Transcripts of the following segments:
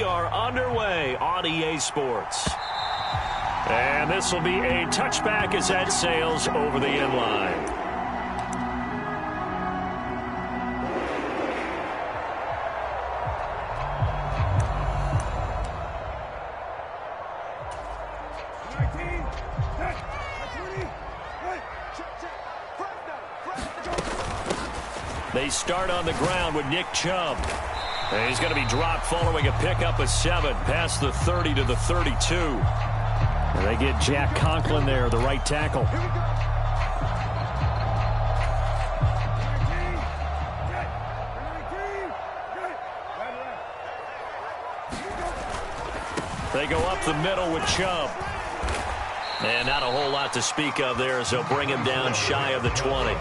We are underway on EA Sports. And this will be a touchback as that sails over the end line. They start on the ground with Nick Chubb. And he's going to be dropped following a pickup of 7 past the 30 to the 32. And they get Jack Conklin there, the right tackle. They go up the middle with Chubb. And not a whole lot to speak of there as they'll bring him down shy of the 20.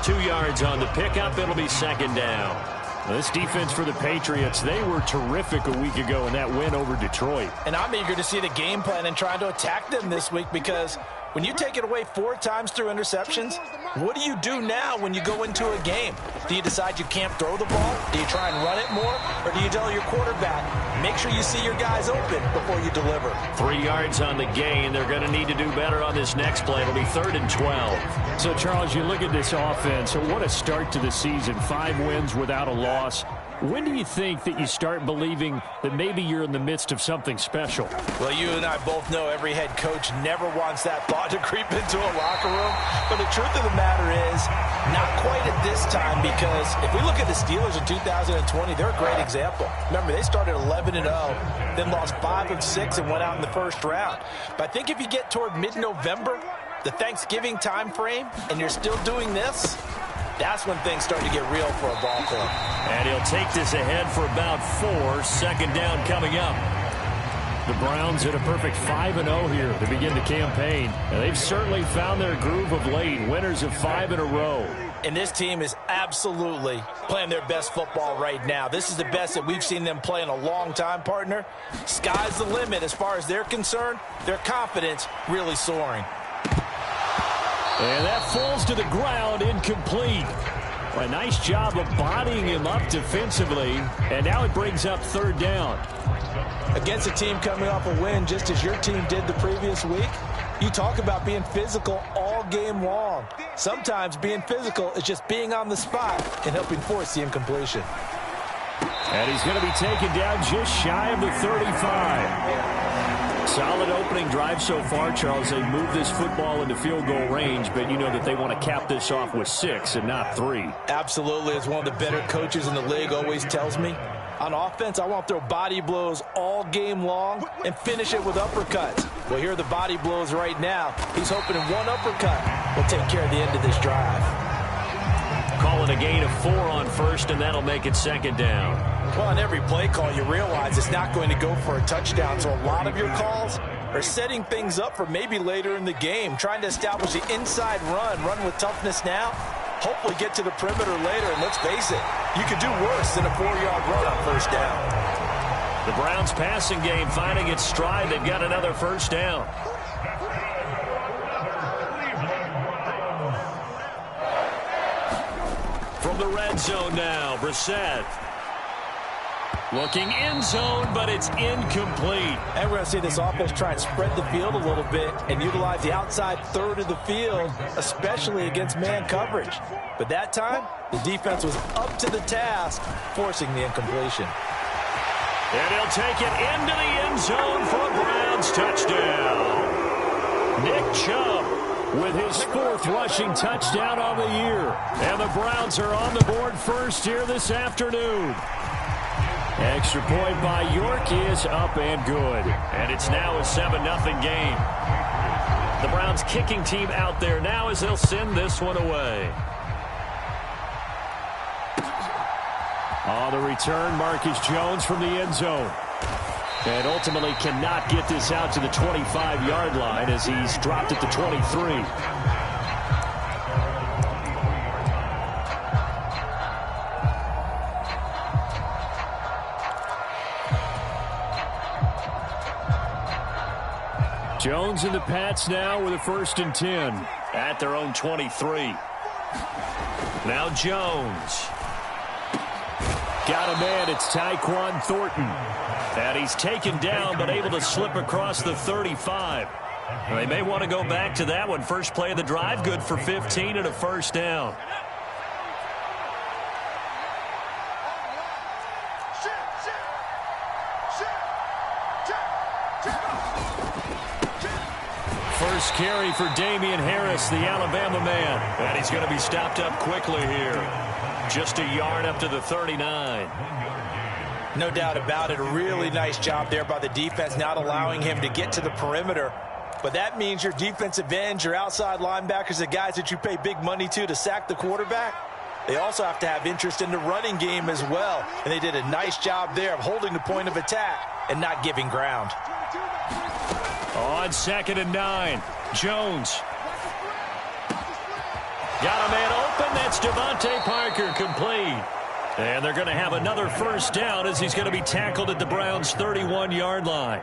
2 yards on the pickup. It'll be second down. This defense for the Patriots, they were terrific a week ago in that win over Detroit. And I'm eager to see the game plan and trying to attack them this week, because when you take it away 4 times through interceptions, what do you do now when you go into a game? Do you decide you can't throw the ball? Do you try and run it more? Or do you tell your quarterback, make sure you see your guys open before you deliver? 3 yards on the gain. They're going to need to do better on this next play. It'll be 3rd and 12. So, Charles, you look at this offense. So what a start to the season. 5 wins without a loss. When do you think that you start believing that maybe you're in the midst of something special? Well, you and I both know every head coach never wants that thought to creep into a locker room. But the truth of the matter is, not quite at this time, because if we look at the Steelers in 2020, they're a great example. Remember, they started 11-0, then lost 5 of 6 and went out in the first round. But I think if you get toward mid-November, the Thanksgiving time frame, and you're still doing this, that's when things start to get real for a ball club. And he'll take this ahead for about 4. Second down coming up. The Browns at a perfect 5-0 here to begin the campaign. And they've certainly found their groove of late. Winners of 5 in a row. And this team is absolutely playing their best football right now. This is the best that we've seen them play in a long time, partner. Sky's the limit as far as they're concerned. Their confidence really soaring. And that falls to the ground, incomplete. A nice job of bodying him up defensively. And now it brings up 3rd down. Against a team coming off a win just as your team did the previous week, you talk about being physical all game long. Sometimes being physical is just being on the spot and helping force the incompletion. And he's going to be taken down just shy of the 35. Solid opening drive so far, Charles. They moved this football into field goal range, but you know that they want to cap this off with 6 and not 3. Absolutely. As one of the better coaches in the league always tells me, on offense, I want to throw body blows all game long and finish it with uppercuts. Well, here are the body blows right now. He's hoping in one uppercut will take care of the end of this drive. Calling a gain of 4 on first, and that'll make it second down. Well, on every play call, you realize it's not going to go for a touchdown, so a lot of your calls are setting things up for maybe later in the game, trying to establish the inside run with toughness now, hopefully get to the perimeter later, and let's face it, you could do worse than a 4-yard run on first down. The Browns passing game finding its stride. They've got another first down. From the red zone now, Brissett. Looking end zone, but it's incomplete. And we're going to see this offense try and spread the field a little bit and utilize the outside third of the field, especially against man coverage. But that time, the defense was up to the task, forcing the incompletion. And he'll take it into the end zone for a Browns touchdown. Nick Chubb with his 4th rushing touchdown on the year. And the Browns are on the board first here this afternoon. Extra point by York is up and good. And it's now a 7-0 game. The Browns kicking team out there now as they'll send this one away. On the return, Marcus Jones from the end zone. And ultimately cannot get this out to the 25-yard line as he's dropped at the 23. Jones and the Pats now with a 1st and 10 at their own 23. Now Jones got a man. It's Tyquan Thornton. And he's taken down but able to slip across the 35. They may want to go back to that one. First play of the drive, good for 15 and a first down. First carry for Damian Harris, the Alabama man. And he's going to be stopped up quickly here. Just a yard up to the 39. No doubt about it. A really nice job there by the defense, not allowing him to get to the perimeter. But that means your defensive ends, your outside linebackers, the guys that you pay big money to sack the quarterback, they also have to have interest in the running game as well. And they did a nice job there of holding the point of attack and not giving ground. On 2nd and 9, Jones. Got a man open. That's Devontae Parker, complete. And they're going to have another first down as he's going to be tackled at the Browns' 31-yard line.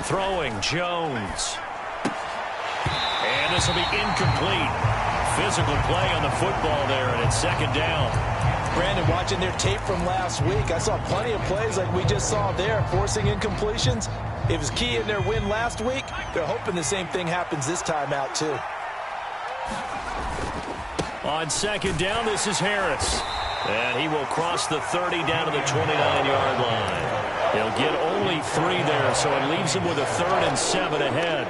Throwing, Jones. And this will be incomplete. Physical play on the football there, and it's 2nd down. Brandon, watching their tape from last week, I saw plenty of plays like we just saw there, forcing incompletions. It was key in their win last week. They're hoping the same thing happens this time out, too. On 2nd down, this is Harris. And he will cross the 30 down to the 29-yard line. He'll get only 3 there, so it leaves him with a 3rd and 7 ahead.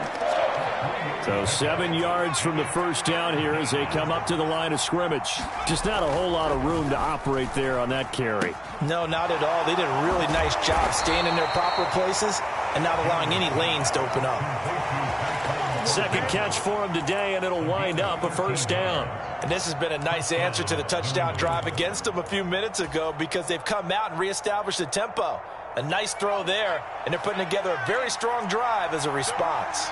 So 7 yards from the first down here as they come up to the line of scrimmage. Just not a whole lot of room to operate there on that carry. No, not at all. They did a really nice job staying in their proper places and not allowing any lanes to open up. Second catch for him today, and it'll wind up a first down. And this has been a nice answer to the touchdown drive against them a few minutes ago because they've come out and reestablished the tempo. A nice throw there, and they're putting together a very strong drive as a response.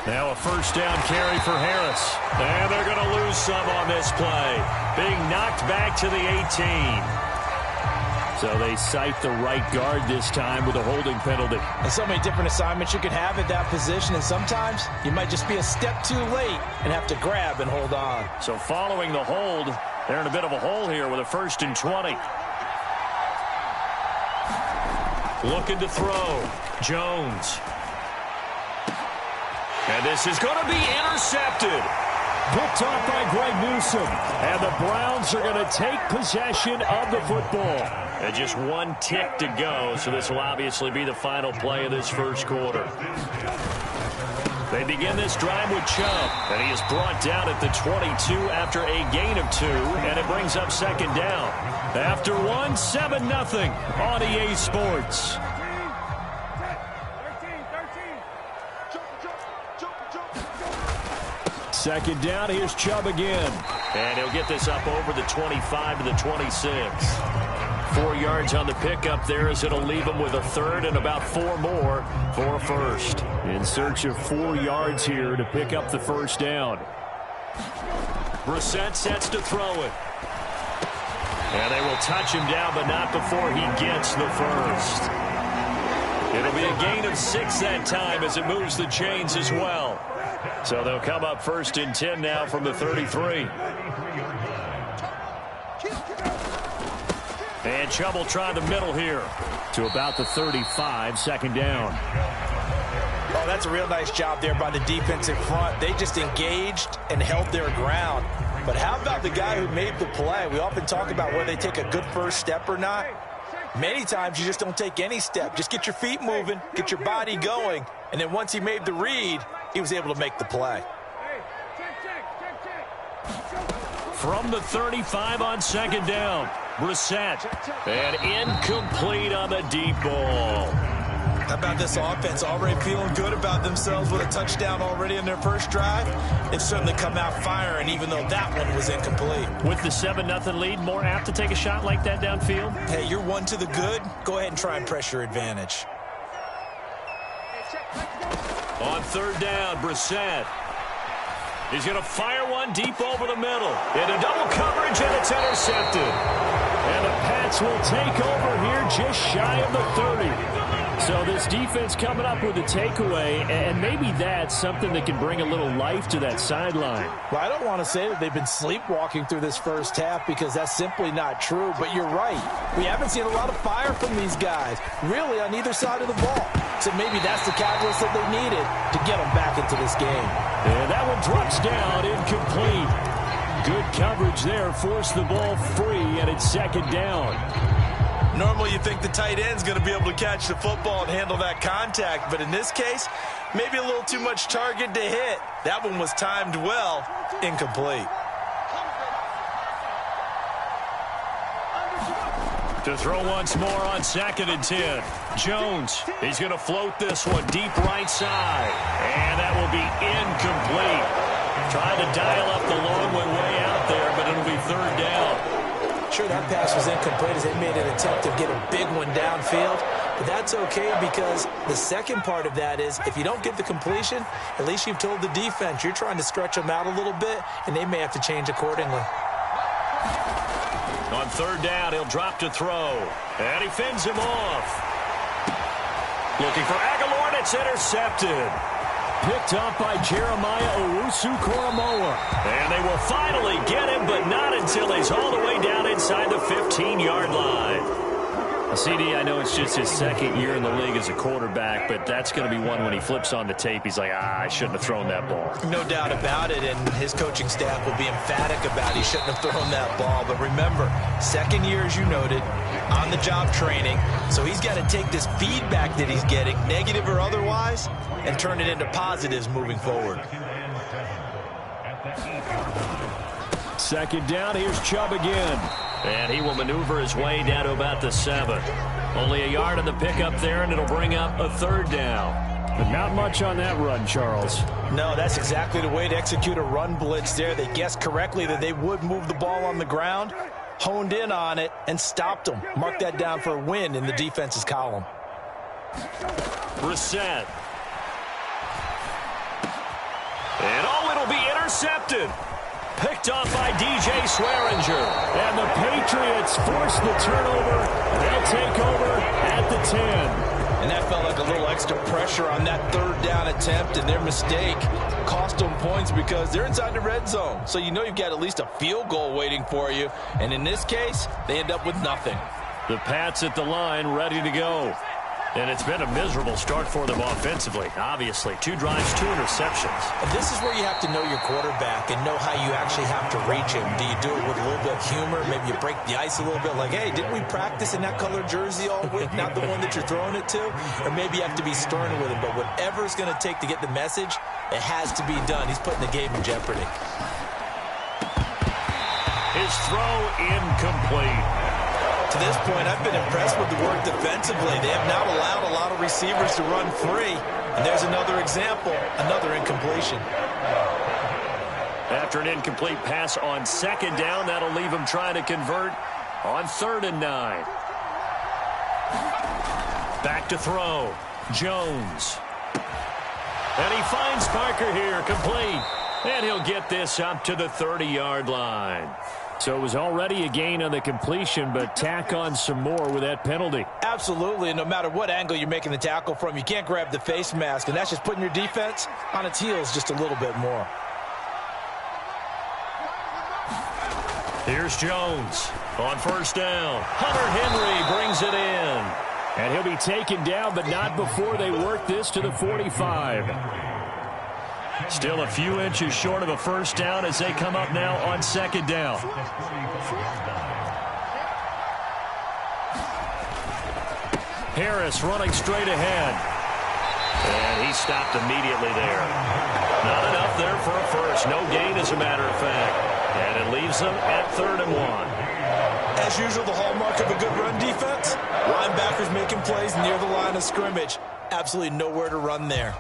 Now a first down carry for Harris. And they're going to lose some on this play. Being knocked back to the 18. So they cite the right guard this time with a holding penalty. And so many different assignments you can have at that position, and sometimes you might just be a step too late and have to grab and hold on. So following the hold, they're in a bit of a hole here with a 1st and 20. Looking to throw. Jones. And this is going to be intercepted. Picked off by Greg Newsome. And the Browns are going to take possession of the football. And just 1 tick to go, so this will obviously be the final play of this first quarter. They begin this drive with Chubb, and he is brought down at the 22 after a gain of 2, and it brings up 2nd down. After 1, 7-0 on EA Sports. Second down, here's Chubb again. And he'll get this up over the 25 to the 26. 4 yards on the pickup there as it'll leave him with a 3rd and about 4 more for a first. In search of 4 yards here to pick up the first down. Brissett sets to throw it. And they will touch him down, but not before he gets the first. It'll be a gain of 6 that time as it moves the chains as well. So they'll come up 1st and 10 now from the 33. And Chubb will try the middle here to about the 35, 2nd down. Oh, that's a real nice job there by the defensive front. They just engaged and held their ground. But how about the guy who made the play? We often talk about whether they take a good first step or not. Many times you just don't take any step. Just get your feet moving, get your body going, and then once he made the read, he was able to make the play. From the 35 on 2nd down, Brissett. And incomplete on the deep ball. How about this offense already feeling good about themselves with a touchdown already in their first drive? They've certainly come out firing, even though that one was incomplete. With the 7-0 lead, more apt to take a shot like that downfield? Hey, you're 1 to the good. Go ahead and try and press your advantage. On 3rd down, Brissett. He's going to fire one deep over the middle. Into double coverage, and it's intercepted. And the Pats will take over here just shy of the 30. So this defense coming up with a takeaway, and maybe that's something that can bring a little life to that sideline. Well, I don't want to say that they've been sleepwalking through this first half because that's simply not true, but you're right. We haven't seen a lot of fire from these guys, really on either side of the ball. So maybe that's the catalyst that they needed to get them back into this game. And that one drops down, incomplete. Good coverage there, forced the ball free, and it's second down. Normally you think the tight end's going to be able to catch the football and handle that contact, but in this case, maybe a little too much target to hit. That one was timed well, incomplete. To throw once more on 2nd and 10. Jones, he's going to float this one deep right side. And that will be incomplete. Trying to dial up the long one way out there, but it'll be third down. Sure, that pass was incomplete as they made an attempt to get a big one downfield. But that's okay because the second part of that is if you don't get the completion, at least you've told the defense you're trying to stretch them out a little bit, and they may have to change accordingly. On third down, he'll drop to throw. And he fends him off. Looking for Aguilar, and it's intercepted. Picked up by Jeremiah Owusu-Koramoah. And they will finally get him, but not until he's all the way down inside the 15-yard line. CD, I know it's just his second year in the league as a quarterback, but that's going to be one when he flips on the tape. He's like, I shouldn't have thrown that ball. No doubt about it, and his coaching staff will be emphatic about he shouldn't have thrown that ball. But remember, second year, as you noted, on-the-job training. So he's got to take this feedback that he's getting, negative or otherwise, and turn it into positives moving forward. Second down, here's Chubb again. And he will maneuver his way down to about the 7. Only a yard on the pickup there, and it'll bring up a third down. But not much on that run, Charles. No, that's exactly the way to execute a run blitz there. They guessed correctly that they would move the ball on the ground, honed in on it, and stopped them. Mark that down for a win in the defense's column. Brissett. And it'll be intercepted. Picked off by DJ Swearinger. And the Patriots force the turnover. They'll take over at the 10. And that felt like a little extra pressure on that third down attempt, and their mistake cost them points because they're inside the red zone. So you know you've got at least a field goal waiting for you. And in this case, they end up with nothing. The Pats at the line, ready to go. And it's been a miserable start for them offensively, obviously. 2 drives, 2 interceptions. And this is where you have to know your quarterback and know how you actually have to reach him. Do you do it with a little bit of humor? Maybe you break the ice a little bit like, hey, didn't we practice in that colored jersey all week, not the one that you're throwing it to? Or maybe you have to be stern with him. But whatever it's going to take to get the message, it has to be done. He's putting the game in jeopardy. His throw incomplete. To this point, I've been impressed with the work defensively. They have not allowed a lot of receivers to run free. And there's another example, another incompletion. After an incomplete pass on second down, that'll leave him trying to convert on 3rd and 9. Back to throw. Jones. And he finds Parker here, complete. And he'll get this up to the 30-yard line. So it was already a gain on the completion, but tack on some more with that penalty. Absolutely, and no matter what angle you're making the tackle from, you can't grab the face mask, and that's just putting your defense on its heels just a little bit more. Here's Jones on 1st down. Hunter Henry brings it in. And he'll be taken down, but not before they work this to the 45. Still a few inches short of a first down as they come up now on 2nd down. Harris running straight ahead. And he stopped immediately there. Not enough there for a first. No gain, as a matter of fact. And it leaves them at 3rd and 1. As usual, the hallmark of a good run defense, linebackers making plays near the line of scrimmage. Absolutely nowhere to run there.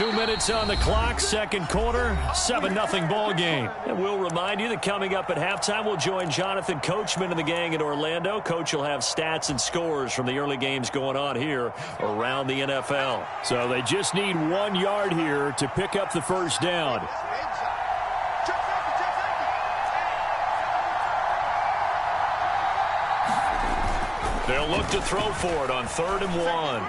2 minutes on the clock, second quarter, 7-0 ball game. And we'll remind you that coming up at halftime, we'll join Jonathan Coachman and the gang in Orlando. Coach will have stats and scores from the early games going on here around the NFL. So they just need 1 yard here to pick up the first down. They'll look to throw for it on 3rd and 1.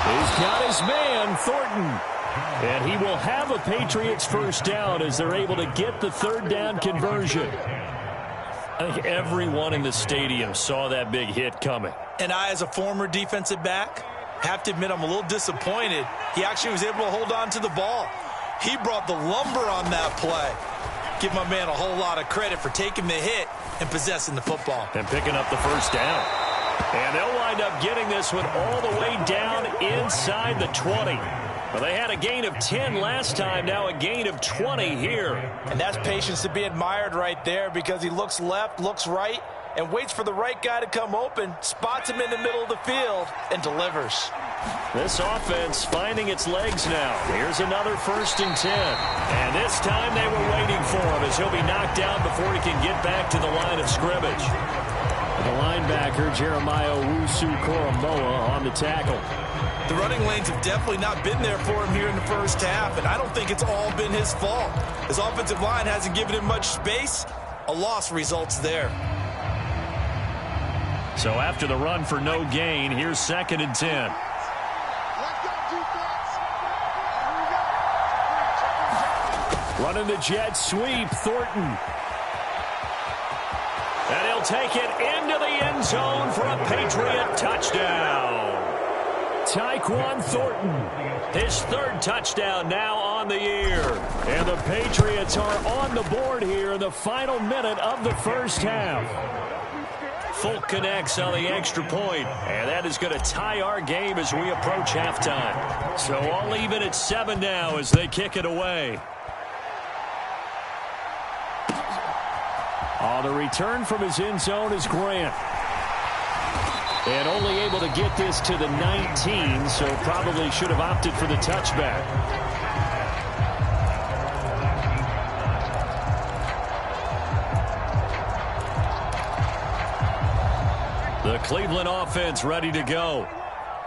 He's got his man, Thornton. And he will have a Patriots first down as they're able to get the 3rd down conversion. I think everyone in the stadium saw that big hit coming. And I, as a former defensive back, have to admit I'm a little disappointed. He actually was able to hold on to the ball. He brought the lumber on that play. Give my man a whole lot of credit for taking the hit and possessing the football. And picking up the first down. And they'll wind up getting this one all the way down inside the 20. Well, they had a gain of 10 last time, now a gain of 20 here. And that's patience to be admired right there, because he looks left, looks right, and waits for the right guy to come open, spots him in the middle of the field, and delivers. This offense finding its legs now. Here's another 1st and 10. And this time they were waiting for him as he'll be knocked down before he can get back to the line of scrimmage. The linebacker, Jeremiah Owusu-Koramoah, on the tackle. The running lanes have definitely not been there for him here in the first half, and I don't think it's all been his fault. His offensive line hasn't given him much space. A loss results there. So after the run for no gain, here's 2nd and 10. Running the jet sweep, Thornton. And he'll take it into the end zone for a Patriot touchdown. Tyquan Thornton. His 3rd touchdown now on the year. And the Patriots are on the board here in the final minute of the first half. Folk connects on the extra point, and that is going to tie our game as we approach halftime. So all even at 7 now as they kick it away. The return from his end zone is Grant. And only able to get this to the 19, so probably should have opted for the touchback. The Cleveland offense ready to go.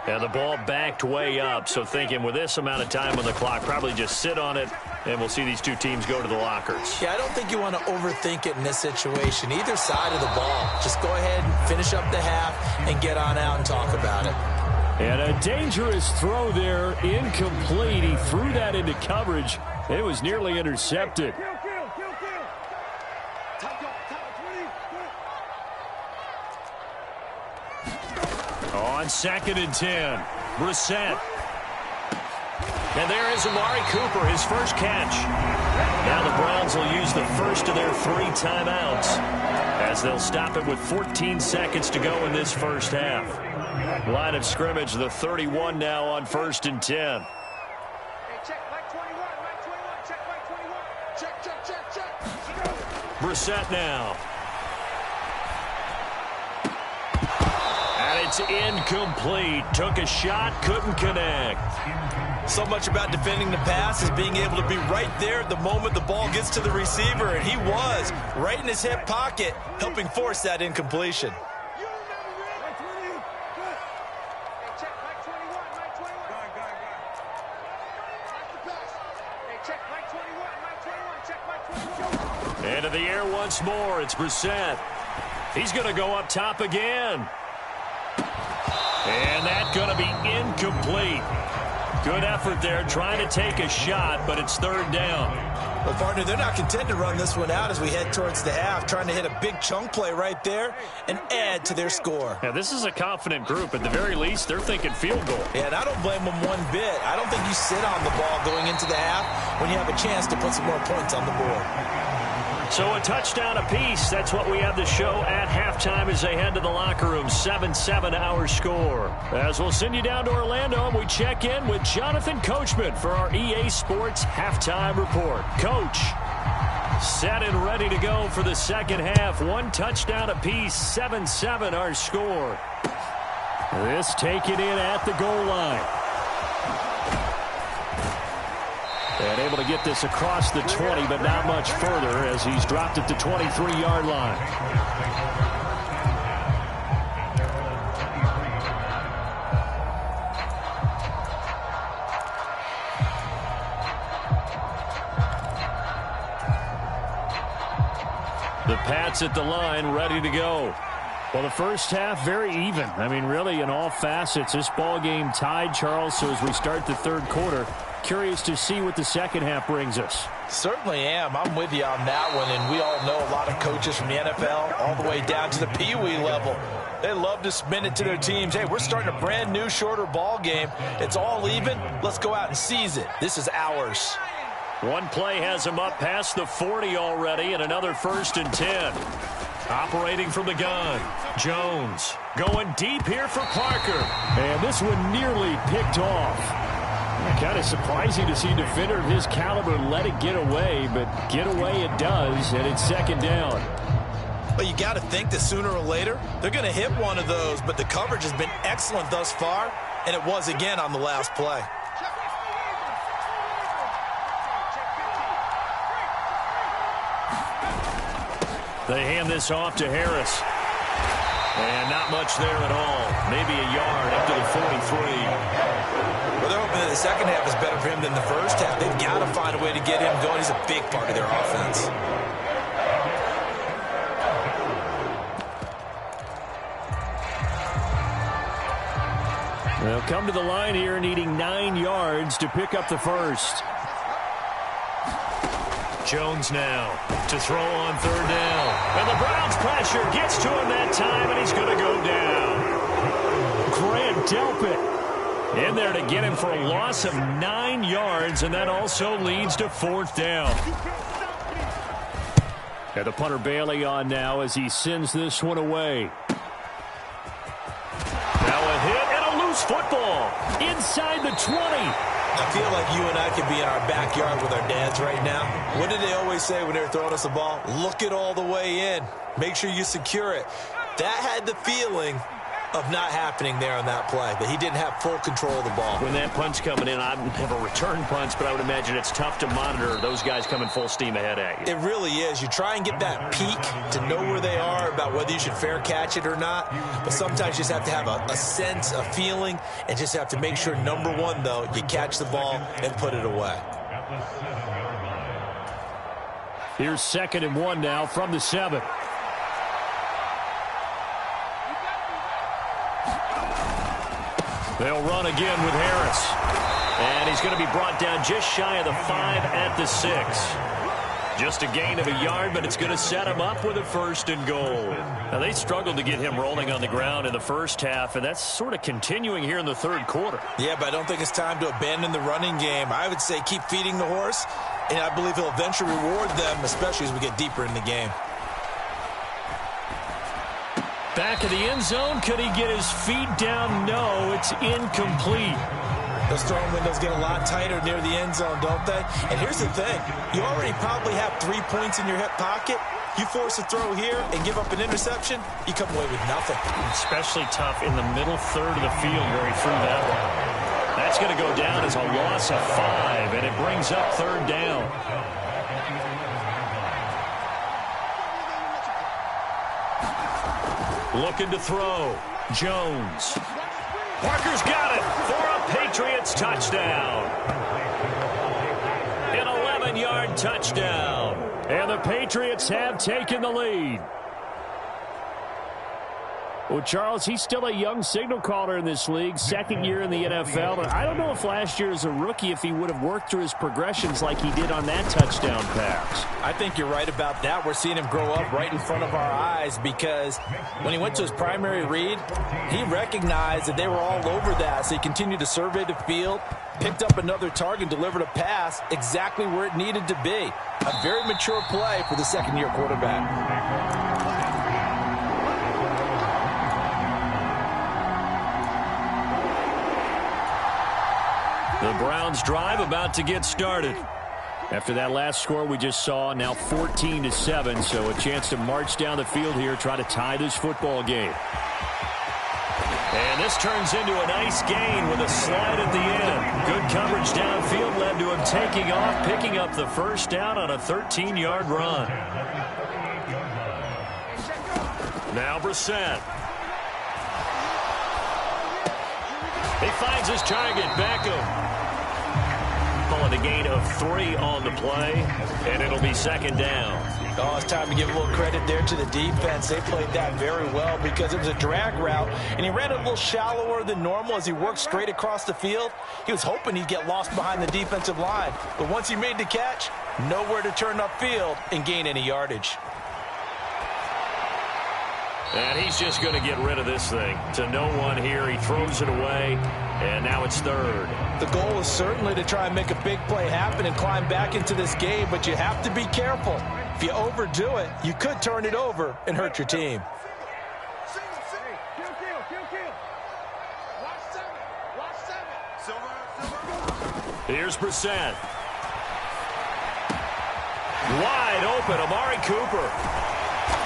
And the ball backed way up, so thinking with this amount of time on the clock, probably just sit on it, and we'll see these two teams go to the lockers. Yeah, I don't think you want to overthink it in this situation. Either side of the ball. Just go ahead and finish up the half and get on out and talk about it. And a dangerous throw there, incomplete. He threw that into coverage. It was nearly intercepted. On 2nd and 10, Brissett. And there is Amari Cooper, his first catch. Now the Browns will use the first of their 3 timeouts as they'll stop it with 14 seconds to go in this first half. Line of scrimmage, the 31 now on 1st and 10. Brissett now. And it's incomplete. Took a shot, couldn't connect. So much about defending the pass is being able to be right there at the moment the ball gets to the receiver, and he was right in his hip pocket, helping force that incompletion. Into the air once more, it's Brissett. He's going to go up top again. And that's going to be incomplete. Good effort there, trying to take a shot, but it's 3rd down. Well, partner, they're not content to run this one out as we head towards the half, trying to hit a big chunk play right there and add to their score. Yeah, this is a confident group. At the very least, they're thinking field goal. Yeah, and I don't blame them one bit. I don't think you sit on the ball going into the half when you have a chance to put some more points on the board. So a touchdown apiece. That's what we have to show at halftime as they head to the locker room. 7-7 our score. As we'll send you down to Orlando and we check in with Jonathan Coachman for our EA Sports Halftime Report. Coach, set and ready to go for the second half. 1 touchdown apiece. 7-7 our score. This taken in at the goal line. And able to get this across the 20, but not much further as he's dropped at the 23-yard line. The Pats at the line, ready to go. Well, the first half, very even. I mean, really, in all facets, this ball game tied, Charles. So as we start the third quarter, curious to see what the second half brings us. Certainly am. I'm with you on that one. And we all know a lot of coaches from the NFL all the way down to the Pee-wee level. They love to spin it to their teams. Hey, we're starting a brand new, shorter ball game. It's all even. Let's go out and seize it. This is ours. One play has him up past the 40 already, and another 1st and 10. Operating from the gun, Jones going deep here for Parker. And this one nearly picked off. Kind of surprising to see a defender of his caliber let it get away, but get away it does, and it's 2nd down. But you got to think that sooner or later, they're going to hit one of those, but the coverage has been excellent thus far, and it was again on the last play. They hand this off to Harris. And not much there at all. Maybe a yard up to the 43. Well, they're hoping that the second half is better for him than the first half. They've got to find a way to get him going. He's a big part of their offense. They'll come to the line here needing 9 yards to pick up the first. Jones now to throw on 3rd down. And the Browns pressure gets to him that time, and he's going to go down. Grant Delpit in there to get him for a loss of 9 yards, and that also leads to 4th down. And the punter Bailey on now as he sends this one away. Now a hit and a loose football Inside the 20. I feel like you and I could be in our backyard with our dads right now. What did they always say when they were throwing us a ball? Look it all the way in. Make sure you secure it. That had the feeling of not happening there on that play, that he didn't have full control of the ball. When that punch coming in, I don't have a return punch, but I would imagine it's tough to monitor those guys coming full steam ahead at you. It really is. You try and get that peek to know where they are, about whether you should fair catch it or not. But sometimes you just have to have a sense, a feeling, and just have to make sure, number one, though, you catch the ball and put it away. Here's 2nd and 1 now from the 7. They'll run again with Harris. And he's going to be brought down just shy of the 5 at the 6. Just a gain of a yard, but it's going to set him up with a 1st and goal. Now, they struggled to get him rolling on the ground in the first half, and that's sort of continuing here in the third quarter. Yeah, but I don't think it's time to abandon the running game. I would say keep feeding the horse, and I believe he'll eventually reward them, especially as we get deeper in the game. Back of the end zone. Could he get his feet down? No, it's incomplete. Those throwing windows get a lot tighter near the end zone, don't they? And here's the thing. You already probably have 3 points in your hip pocket. You force a throw here and give up an interception, you come away with nothing. Especially tough in the middle third of the field where he threw that one. That's going to go down as a loss of 5, and it brings up 3rd down. Looking to throw. Jones. Parker's got it for a Patriots touchdown. An 11-yard touchdown. And the Patriots have taken the lead. Well, Charles, he's still a young signal caller in this league, 2nd year in the NFL. But I don't know if last year as a rookie, if he would have worked through his progressions like he did on that touchdown pass. I think you're right about that. We're seeing him grow up right in front of our eyes because when he went to his primary read, he recognized that they were all over that. So he continued to survey the field, picked up another target, delivered a pass exactly where it needed to be. A very mature play for the 2nd-year quarterback. The Browns drive about to get started. After that last score we just saw, now 14-7, so a chance to march down the field here, try to tie this football game. And this turns into a nice gain with a slide at the end. Good coverage downfield led to him taking off, picking up the first down on a 13-yard run. Now Brissett. He finds his target, Beckham. Calling a gain of 3 on the play, and it'll be second down. Oh, it's time to give a little credit there to the defense. They played that very well because it was a drag route, and he ran it a little shallower than normal as he worked straight across the field. He was hoping he'd get lost behind the defensive line, but once he made the catch, nowhere to turn upfield and gain any yardage. And he's just going to get rid of this thing. To no one here. He throws it away, and now it's third. The goal is certainly to try and make a big play happen and climb back into this game, but you have to be careful. If you overdo it, you could turn it over and hurt your team. Here's Brissett. Wide open, Amari Cooper.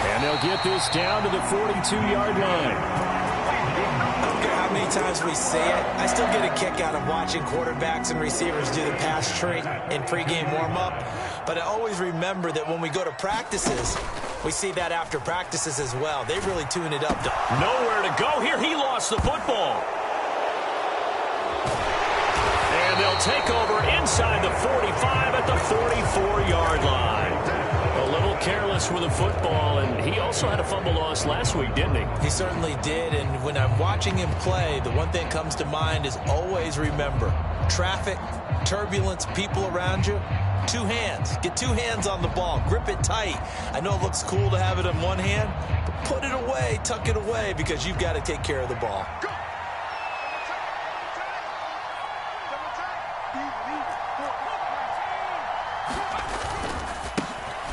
And they'll get this down to the 42-yard line. I don't care how many times we say it, I still get a kick out of watching quarterbacks and receivers do the pass tree in pregame warm-up. But I always remember that when we go to practices, we see that after practices as well. They really tune it up. Nowhere to go here. He lost the football. And they'll take over inside the 45 at the 44-yard line. A little careless with the football, and he also had a fumble loss last week, didn't he? He certainly did, and when I'm watching him play, the one thing that comes to mind is always remember, traffic, turbulence, people around you, 2 hands. Get 2 hands on the ball. Grip it tight. I know it looks cool to have it in one hand, but put it away, tuck it away, because you've got to take care of the ball.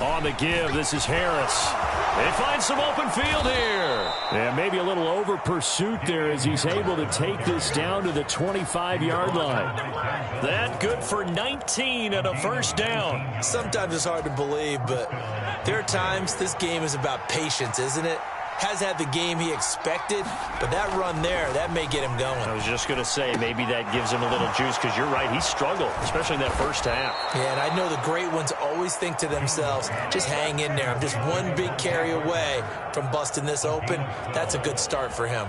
On the give, this is Harris. They find some open field here. Yeah, maybe a little over pursuit there as he's able to take this down to the 25-yard line. That good for 19 and a first down. Sometimes it's hard to believe, but there are times this game is about patience, isn't it? Has had the game he expected, but that run there, that may get him going. I was just going to say, maybe that gives him a little juice, because you're right, he struggled, especially in that first half. Yeah, and I know the great ones always think to themselves, just hang in there. I'm just one big carry away from busting this open. That's a good start for him.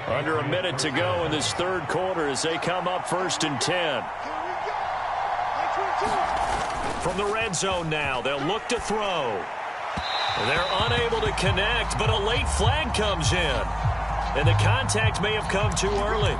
Under a minute to go in this third quarter as they come up 1st and 10. From the red zone now, they'll look to throw. They're unable to connect, but a late flag comes in. And the contact may have come too early.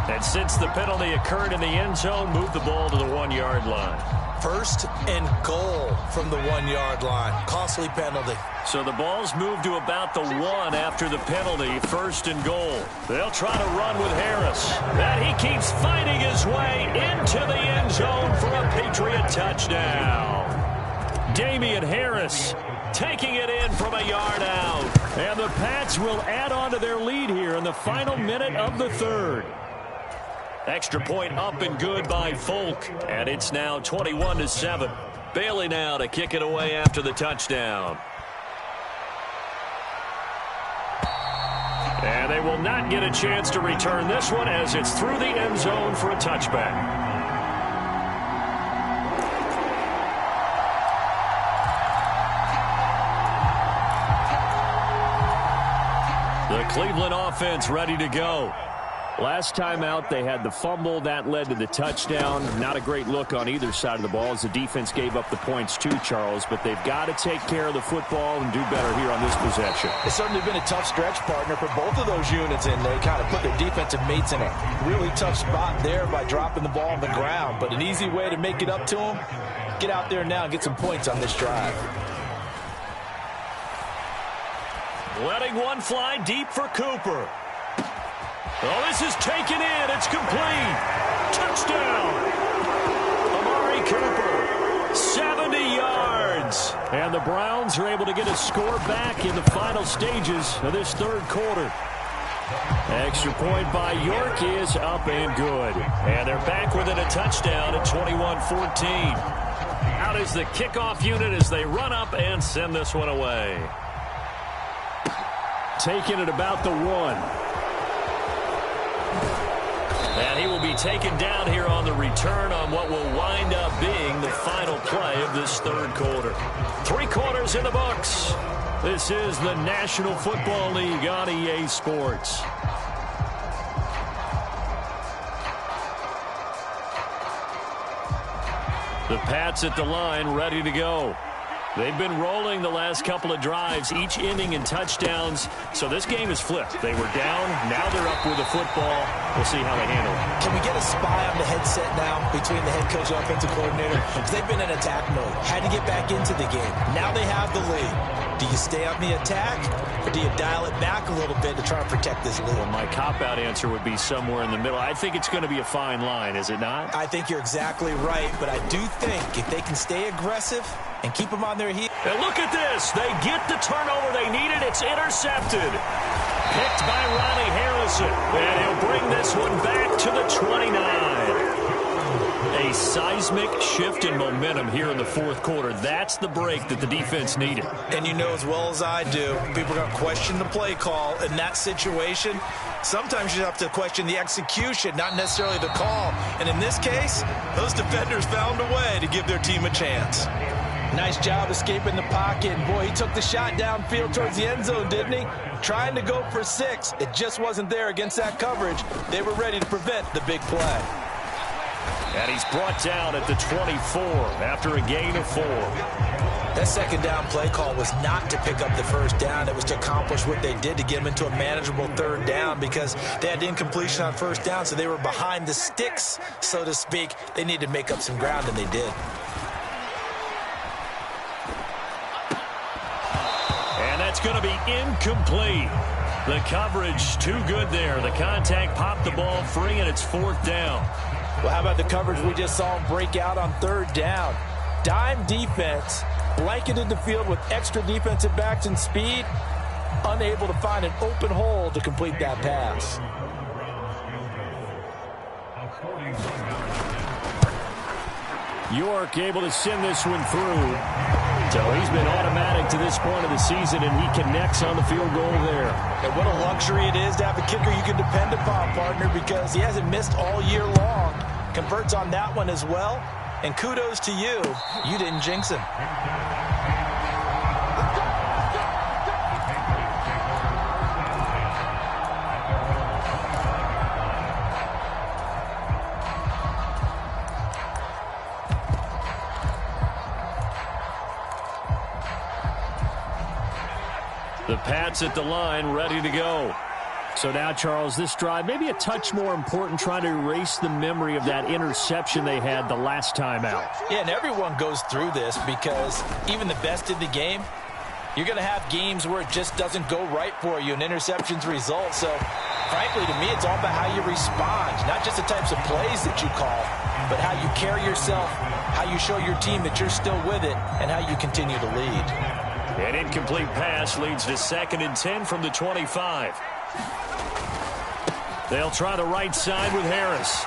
And since the penalty occurred in the end zone, move the ball to the 1-yard line. 1st and goal from the 1-yard line. Costly penalty. So the ball's moved to about the 1 after the penalty. 1st and goal. They'll try to run with Harris. That he keeps fighting his way into the end zone for a Patriot touchdown. Damian Harris taking it in from a yard out. And the Pats will add on to their lead here in the final minute of the third. Extra point up and good by Folk. And it's now 21-7. Bailey now to kick it away after the touchdown. And they will not get a chance to return this one as it's through the end zone for a touchback. The Cleveland offense ready to go. Last time out, they had the fumble. That led to the touchdown. Not a great look on either side of the ball as the defense gave up the points too, Charles. But they've got to take care of the football and do better here on this possession. It's certainly been a tough stretch, partner, for both of those units, and they kind of put their defensive mates in a really tough spot there by dropping the ball on the ground. But an easy way to make it up to them, get out there now and get some points on this drive. Letting one fly deep for Cooper. Oh, this is taken in. It's complete. Touchdown. Amari Cooper, 70 yards. And the Browns are able to get a score back in the final stages of this third quarter. Extra point by York is up and good. And they're back within a touchdown at 21-14. Out is the kickoff unit as they run up and send this one away. Taking it about the 1. be taken down here on the return on what will wind up being the final play of this third quarter. 3 quarters in the books. This is the National Football League on EA Sports. The Pats at the line, ready to go. They've been rolling the last couple of drives, each inning in touchdowns. So this game is flipped. They were down. Now they're up with the football. We'll see how they handle it. Can we get a spy on the headset now between the head coach and offensive coordinator? Because they've been in attack mode. Had to get back into the game. Now they have the lead. Do you stay on the attack, or do you dial it back a little bit to try and protect this lead? Well, my cop-out answer would be somewhere in the middle. I think it's going to be a fine line, is it not? I think you're exactly right, but I do think if they can stay aggressive and keep them on their heels. And look at this. They get the turnover they needed. It's intercepted. Picked by Ronnie Harrison. And he'll bring this one back to the 29. A seismic shift in momentum here in the fourth quarter. That's the break that the defense needed. And you know as well as I do, people are going to question the play call in that situation. Sometimes you have to question the execution, not necessarily the call. And in this case, those defenders found a way to give their team a chance. Nice job escaping the pocket. And boy, he took the shot downfield towards the end zone, didn't he? Trying to go for 6. It just wasn't there against that coverage. They were ready to prevent the big play. And he's brought down at the 24 after a gain of 4. That second down play call was not to pick up the first down. It was to accomplish what they did to get them into a manageable third down because they had incompletion on first down, so they were behind the sticks, so to speak. They needed to make up some ground, and they did. And that's going to be incomplete. The coverage too good there. The contact popped the ball free, and it's 4th down. Well, how about the coverage we just saw him break out on 3rd down? Dime defense, blanketed the field with extra defensive backs and speed, unable to find an open hole to complete that pass. York able to send this one through. So he's been automatic to this point of the season, and he connects on the field goal there. And what a luxury it is to have a kicker you can depend upon, partner, because he hasn't missed all year long. Converts on that one as well. And kudos to you. You didn't jinx him. The Pats at the line, ready to go. So now, Charles, this drive maybe a touch more important, trying to erase the memory of that interception they had the last time out. Yeah, and everyone goes through this because even the best in the game, you're going to have games where it just doesn't go right for you and interceptions result. So, frankly, to me, it's all about how you respond, not just the types of plays that you call, but how you carry yourself, how you show your team that you're still with it, and how you continue to lead. An incomplete pass leads to 2nd and 10 from the 25. They'll try the right side with Harris.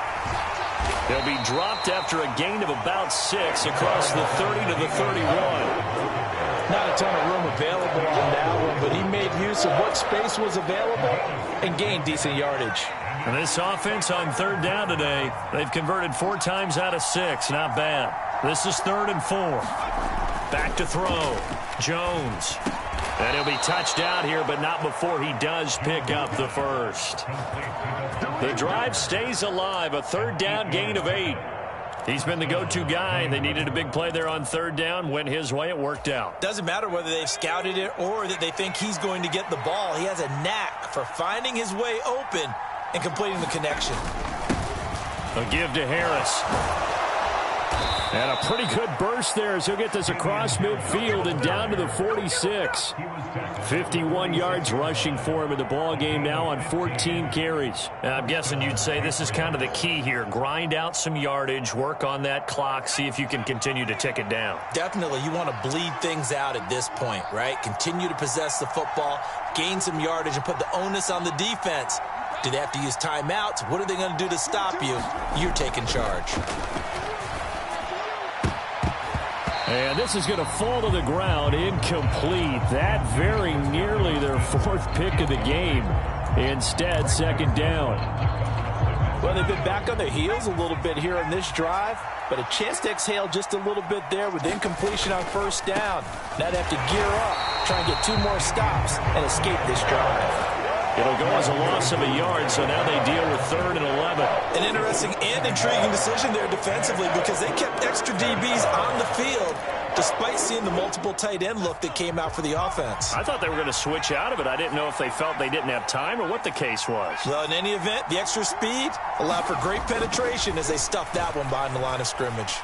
They'll be dropped after a gain of about 6 across the 30 to the 31. Not a ton of room available on that one, but he made use of what space was available and gained decent yardage. And this offense on 3rd down today, they've converted 4 times out of 6. Not bad. This is 3rd and 4. Back to throw. Jones. And he'll be touched out here, but not before he does pick up the first. The drive stays alive. A 3rd down gain of 8. He's been the go-to guy. They needed a big play there on 3rd down. Went his way. It worked out. Doesn't matter whether they've scouted it or that they think he's going to get the ball. He has a knack for finding his way open and completing the connection. A give to Harris. And a pretty good burst there as he'll get this across midfield and down to the 46. 51 yards rushing for him in the ball game now on 14 carries. I'm guessing you'd say this is kind of the key here. Grind out some yardage, work on that clock, see if you can continue to tick it down. Definitely, you want to bleed things out at this point, right? Continue to possess the football, gain some yardage, and put the onus on the defense. Do they have to use timeouts? What are they going to do to stop you? You're taking charge. And this is going to fall to the ground, incomplete. That very nearly their 4th pick of the game. Instead, 2nd down. Well, they've been back on their heels a little bit here in this drive, but a chance to exhale just a little bit there with incompletion on first down. Now they have to gear up, try and get 2 more stops, and escape this drive. It'll go as a loss of a yard, so now they deal with 3rd and 11. An interesting and intriguing decision there defensively because they kept extra DBs on the field despite seeing the multiple tight end look that came out for the offense. I thought they were going to switch out of it. I didn't know if they felt they didn't have time or what the case was. Well, in any event, the extra speed allowed for great penetration as they stuffed that one behind the line of scrimmage.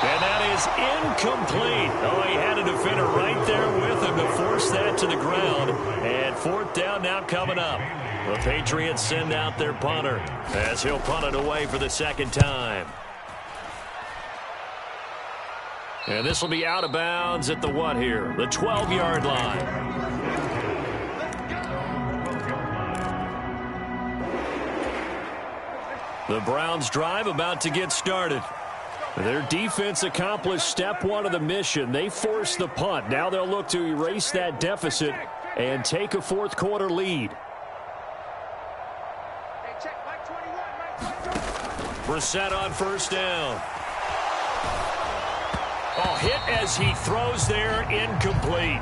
And that is incomplete. Oh, he had a defender right there with him to force that to the ground. And 4th down now coming up. The Patriots send out their punter as he'll punt it away for the 2nd time. And this will be out of bounds at the what here? The 12-yard line. The Browns drive about to get started. Their defense accomplished step 1 of the mission. They forced the punt. Now they'll look to erase that deficit and take a 4th quarter lead. Brissett on 1st down. Oh, hit as he throws there, incomplete.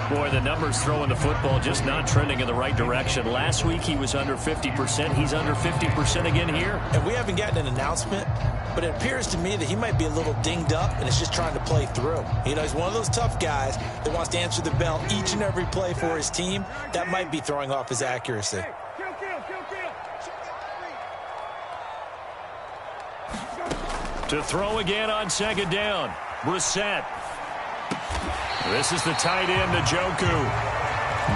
Boy, the numbers throwing the football just not trending in the right direction. Last week he was under 50%. He's under 50% again here. And we haven't gotten an announcement, but it appears to me that he might be a little dinged up and is just trying to play through. You know, he's one of those tough guys that wants to answer the bell each and every play for his team. That might be throwing off his accuracy. To throw again on 2nd down. Brissett. This is the tight end, Njoku.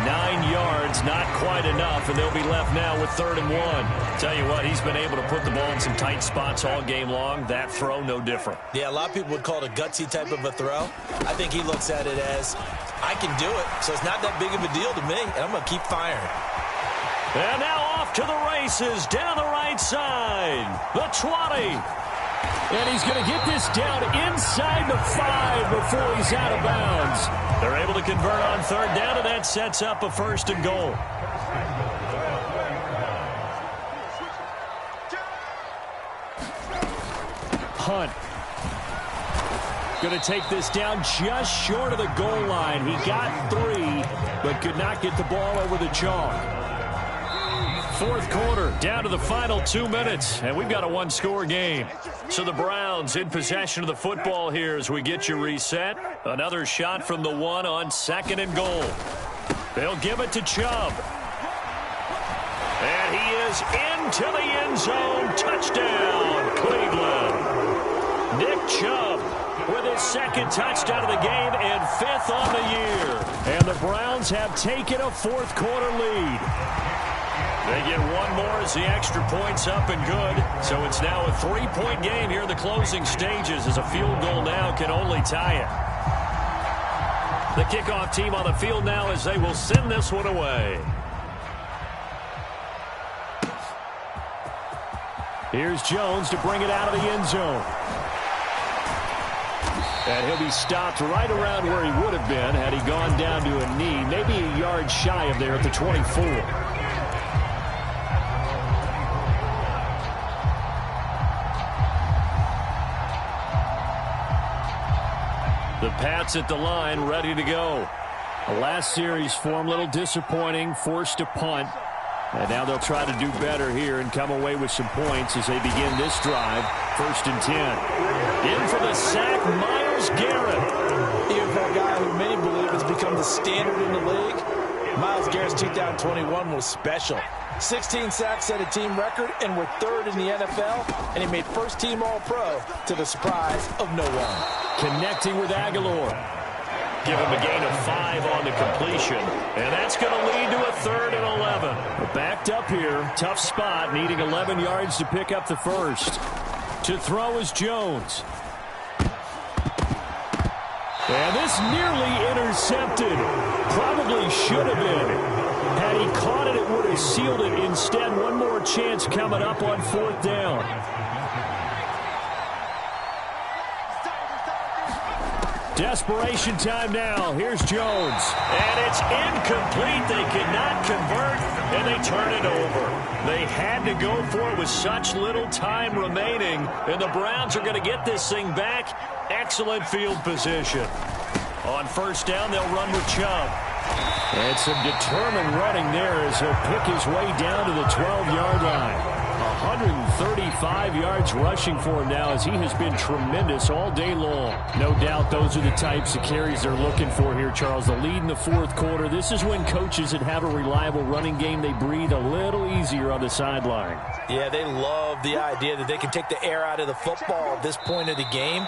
9 yards, not quite enough, and they'll be left now with 3rd and 1. Tell you what, he's been able to put the ball in some tight spots all game long. That throw, no different. Yeah, a lot of people would call it a gutsy type of a throw. I think he looks at it as, I can do it, so it's not that big of a deal to me, and I'm going to keep firing. And now off to the races, down the right side. The 20. And he's going to get this down inside the 5 before he's out of bounds. They're able to convert on 3rd down, and that sets up a 1st and goal. Hunt. Going to take this down just short of the goal line. He got 3, but could not get the ball over the chalk. 4th quarter, down to the final 2 minutes, and we've got a 1-score game. So the Browns in possession of the football here as we get you reset. Another shot from the 1 on 2nd and goal. They'll give it to Chubb. And he is into the end zone. Touchdown, Cleveland. Nick Chubb with his 2nd touchdown of the game and 5th on the year. And the Browns have taken a 4th quarter lead. They get 1 more as the extra point's up and good. So it's now a 3-point game here in the closing stages as a field goal now can only tie it. The kickoff team on the field now as they will send this one away. Here's Jones to bring it out of the end zone. And he'll be stopped right around where he would have been had he gone down to a knee, maybe a yard shy of there at the 24. The Pats at the line, ready to go. The last series for him, a little disappointing, forced to punt. And now they'll try to do better here and come away with some points as they begin this drive. 1st and 10. In for the sack, Myles Garrett. Even for a guy who many believe has become the standard in the league, Myles Garrett's 2021 was special. 16 sacks set a team record, and we're 3rd in the NFL, and he made first-team All-Pro to the surprise of no one. Connecting with Aguilar. Give him a gain of 5 on the completion. And that's going to lead to a 3rd and 11. Backed up here. Tough spot. Needing 11 yards to pick up the 1st. To throw is Jones. And this nearly intercepted. Probably should have been. Had he caught it, it would have sealed it. Instead, 1 more chance coming up on 4th down. Desperation time now. Here's Jones. And it's incomplete. They could not convert, and they turn it over. They had to go for it with such little time remaining, and the Browns are going to get this thing back. Excellent field position. On first down, they'll run with Chubb. And some determined running there as he'll pick his way down to the 12-yard line. 135 yards rushing for him now as he has been tremendous all day long. No doubt those are the types of carries they're looking for here, Charles. The lead in the fourth quarter. This is when coaches that have a reliable running game, they breathe a little easier on the sideline. Yeah, they love the idea that they can take the air out of the football at this point of the game.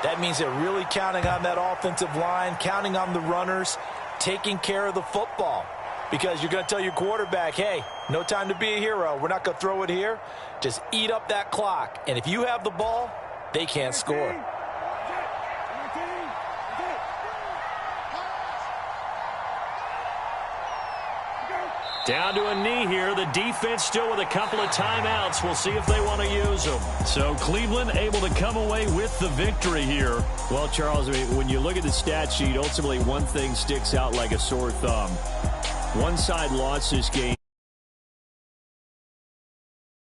That means they're really counting on that offensive line, counting on the runners, taking care of the football. Because you're going to tell your quarterback, hey, no time to be a hero. We're not going to throw it here. Just eat up that clock. And if you have the ball, they can't score. Down to a knee here. The defense still with a couple of timeouts. We'll see if they want to use them. So Cleveland able to come away with the victory here. Well, Charles, I mean, when you look at the stat sheet, ultimately one thing sticks out like a sore thumb. One side lost this game.